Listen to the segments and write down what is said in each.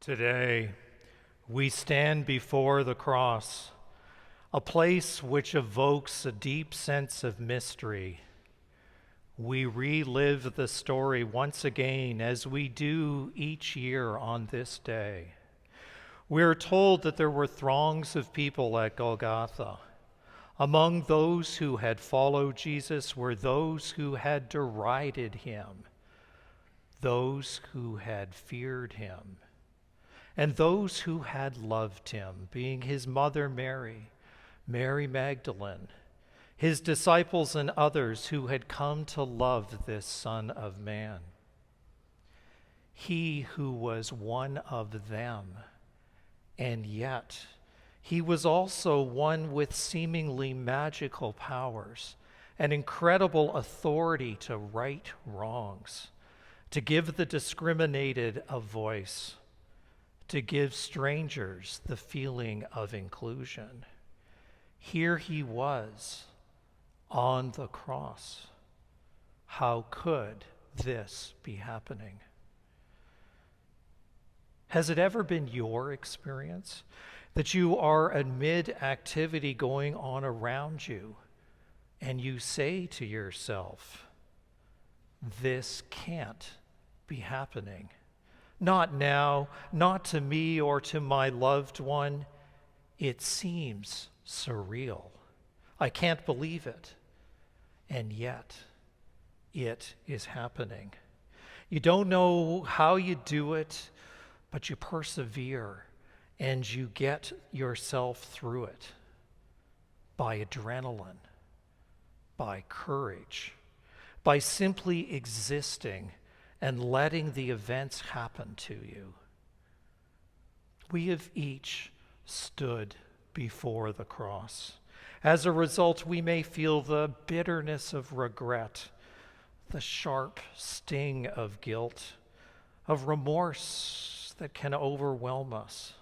Today, we stand before the cross, a place which evokes a deep sense of mystery. We relive the story once again, as we do each year on this day. We're told that there were throngs of people at Golgotha. Among those who had followed Jesus were those who had derided him, those who had feared him, and those who had loved him, being his mother Mary, Mary Magdalene, his disciples and others who had come to love this Son of Man. He who was one of them, and yet he was also one with seemingly magical powers, an incredible authority to right wrongs, to give the discriminated a voice, to give strangers the feeling of inclusion. Here he was on the cross. How could this be happening? Has it ever been your experience that you are amid activity going on around you and you say to yourself, this can't be happening? Not now, not to me or to my loved one. It seems surreal. I can't believe it. And yet, it is happening. You don't know how you do it, but you persevere and you get yourself through it by adrenaline, by courage, by simply existing and letting the events happen to you. We have each stood before the cross. As a result, we may feel the bitterness of regret, the sharp sting of guilt, of remorse that can overwhelm us,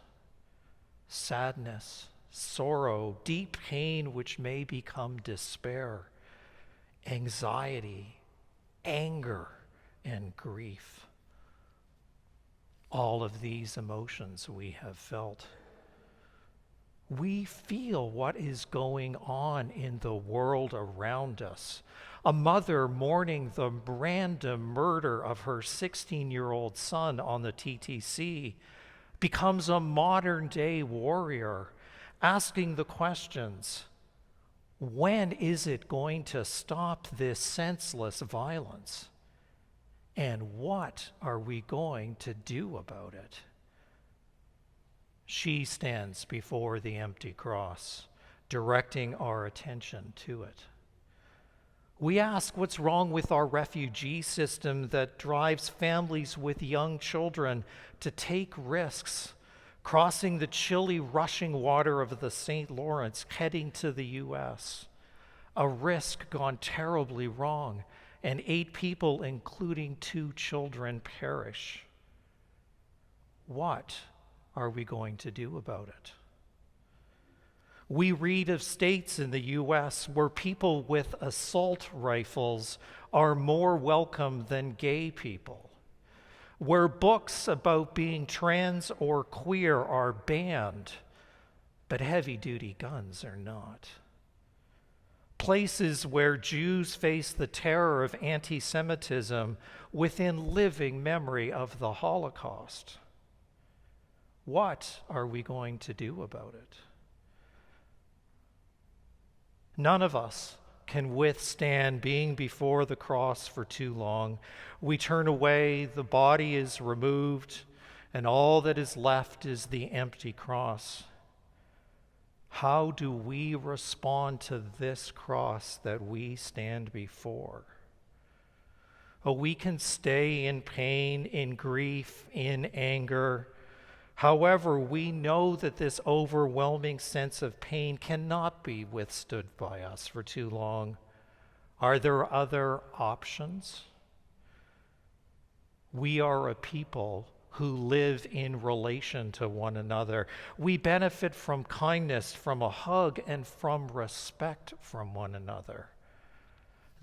sadness, sorrow, deep pain which may become despair, anxiety, anger, and grief. All of these emotions we have felt. We feel what is going on in the world around us. A mother mourning the random murder of her 16-year-old son on the TTC becomes a modern-day warrior, asking the questions, when is it going to stop this senseless violence? And what are we going to do about it? She stands before the empty cross, directing our attention to it. We ask what's wrong with our refugee system that drives families with young children to take risks, crossing the chilly, rushing water of the St. Lawrence, heading to the U.S. A risk gone terribly wrong, and 8 people, including 2 children, perish. What are we going to do about it? We read of states in the U.S. where people with assault rifles are more welcome than gay people, where books about being trans or queer are banned, but heavy-duty guns are not. Places where Jews face the terror of anti-Semitism within living memory of the Holocaust. What are we going to do about it? None of us can withstand being before the cross for too long. We turn away, the body is removed, and all that is left is the empty cross. How do we respond to this cross that we stand before? Oh, we can stay in pain, in grief, in anger. However, we know that this overwhelming sense of pain cannot be withstood by us for too long. Are there other options? We are a people who live in relation to one another. We benefit from kindness, from a hug, and from respect from one another.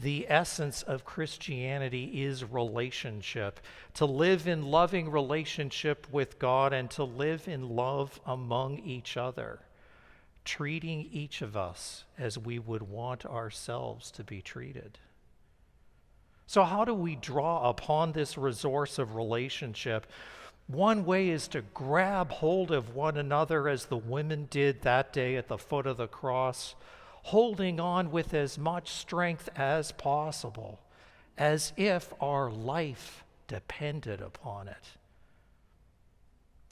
The essence of Christianity is relationship, to live in loving relationship with God and to live in love among each other, treating each of us as we would want ourselves to be treated. So how do we draw upon this resource of relationship? One way is to grab hold of one another as the women did that day at the foot of the cross, holding on with as much strength as possible, as if our life depended upon it.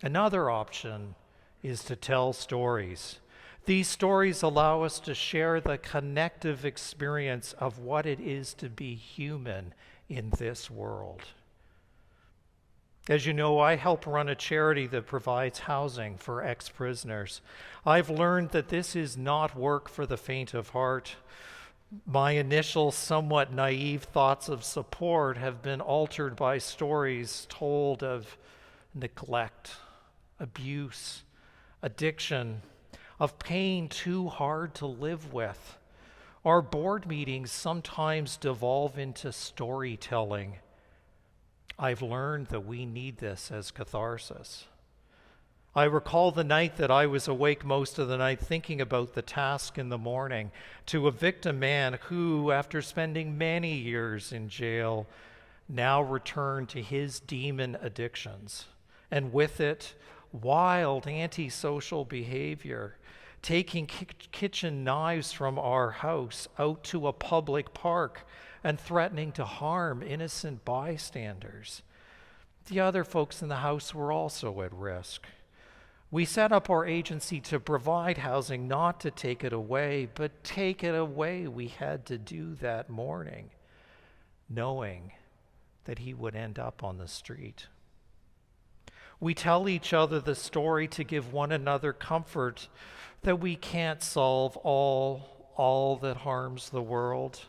Another option is to tell stories. These stories allow us to share the connective experience of what it is to be human in this world. As you know, I help run a charity that provides housing for ex-prisoners. I've learned that this is not work for the faint of heart. My initial, somewhat naive thoughts of support have been altered by stories told of neglect, abuse, addiction, of pain too hard to live with. Our board meetings sometimes devolve into storytelling. I've learned that we need this as catharsis. I recall the night that I was awake most of the night thinking about the task in the morning to evict a man who, after spending many years in jail, now returned to his demon addictions, and with it, wild antisocial behavior, taking kitchen knives from our house out to a public park and threatening to harm innocent bystanders. The other folks in the house were also at risk. We set up our agency to provide housing, not to take it away, but take it away we had to do that morning, knowing that he would end up on the street. We tell each other the story to give one another comfort that we can't solve all that harms the world.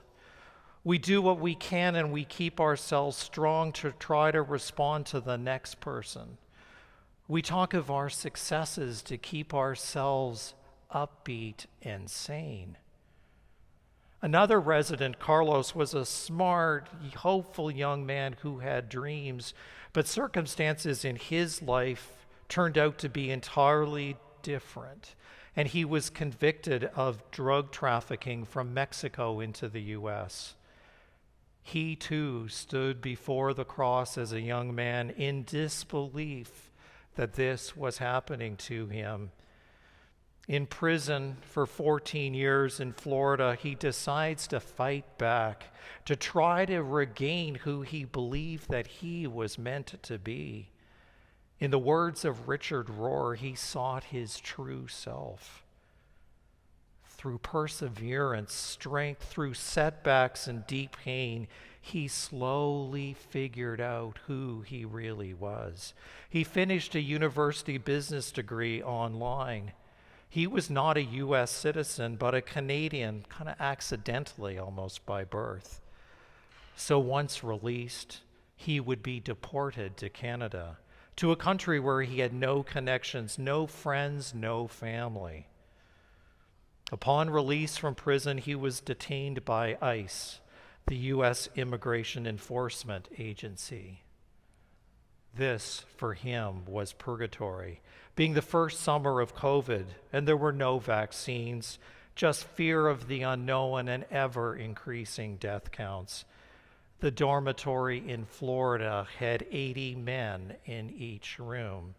We do what we can and we keep ourselves strong to try to respond to the next person. We talk of our successes to keep ourselves upbeat and sane. Another resident, Carlos, was a smart, hopeful young man who had dreams, but circumstances in his life turned out to be entirely different, and he was convicted of drug trafficking from Mexico into the U.S. He too stood before the cross as a young man in disbelief that this was happening to him. In prison for 14 years in Florida, he decides to fight back, to try to regain who he believed that he was meant to be. In the words of Richard Rohr, he sought his true self. Through perseverance, strength, through setbacks and deep pain, he slowly figured out who he really was. He finished a university business degree online. He was not a U.S. citizen, but a Canadian, kind of accidentally almost by birth. So once released, he would be deported to Canada, to a country where he had no connections, no friends, no family. Upon release from prison, he was detained by ICE, the U.S. Immigration Enforcement Agency. This, for him, was purgatory, being the first summer of COVID, and there were no vaccines, just fear of the unknown and ever-increasing death counts. The dormitory in Florida had 80 men in each room.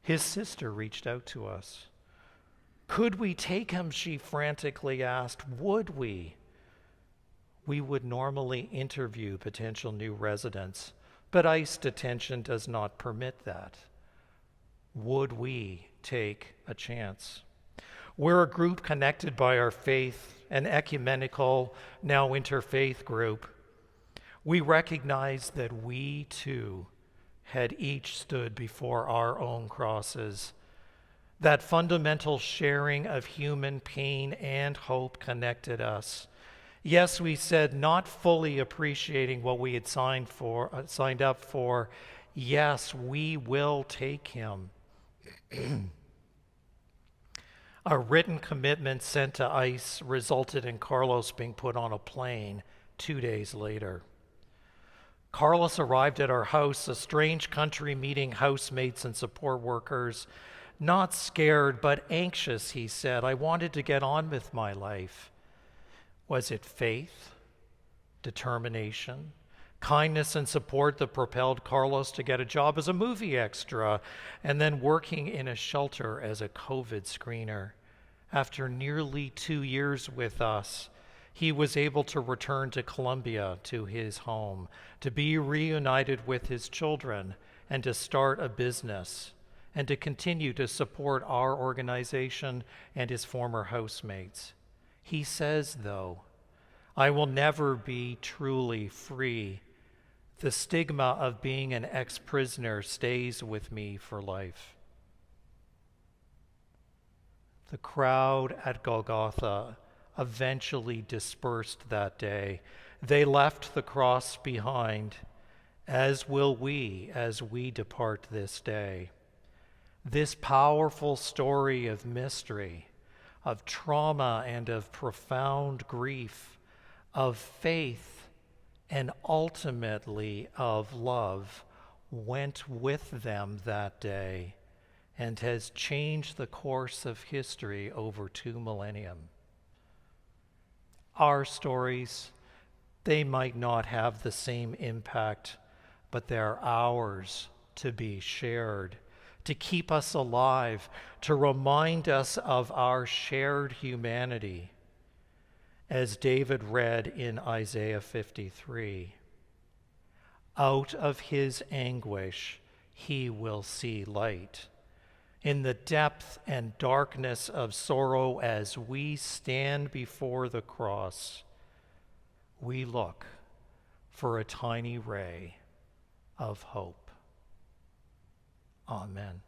His sister reached out to us. Could we take him, she frantically asked. Would we? We would normally interview potential new residents, but ICE detention does not permit that. Would we take a chance? We're a group connected by our faith, an ecumenical, now interfaith group. We recognize that we too had each stood before our own crosses. That fundamental sharing of human pain and hope connected us. Yes, we said, not fully appreciating what we had signed up for. Yes, we will take him. A written commitment sent to ICE resulted in Carlos being put on a plane 2 days later. Carlos arrived at our house, a strange country, meeting housemates and support workers. Not scared, but anxious, he said. I wanted to get on with my life. Was it faith, determination, kindness, and support that propelled Carlos to get a job as a movie extra and then working in a shelter as a COVID screener? After nearly 2 years with us, he was able to return to Colombia, to his home, to be reunited with his children, and to start a business, and to continue to support our organization and his former housemates. He says, though, I will never be truly free. The stigma of being an ex-prisoner stays with me for life. The crowd at Golgotha eventually dispersed that day. They left the cross behind, as will we as we depart this day. This powerful story of mystery, of trauma and of profound grief, of faith and ultimately of love went with them that day and has changed the course of history over 2 millennia. Our stories, they might not have the same impact, but they're ours to be shared, to keep us alive, to remind us of our shared humanity. As David read in Isaiah 53, out of his anguish he will see light. In the depth and darkness of sorrow, as we stand before the cross, we look for a tiny ray of hope. Amen.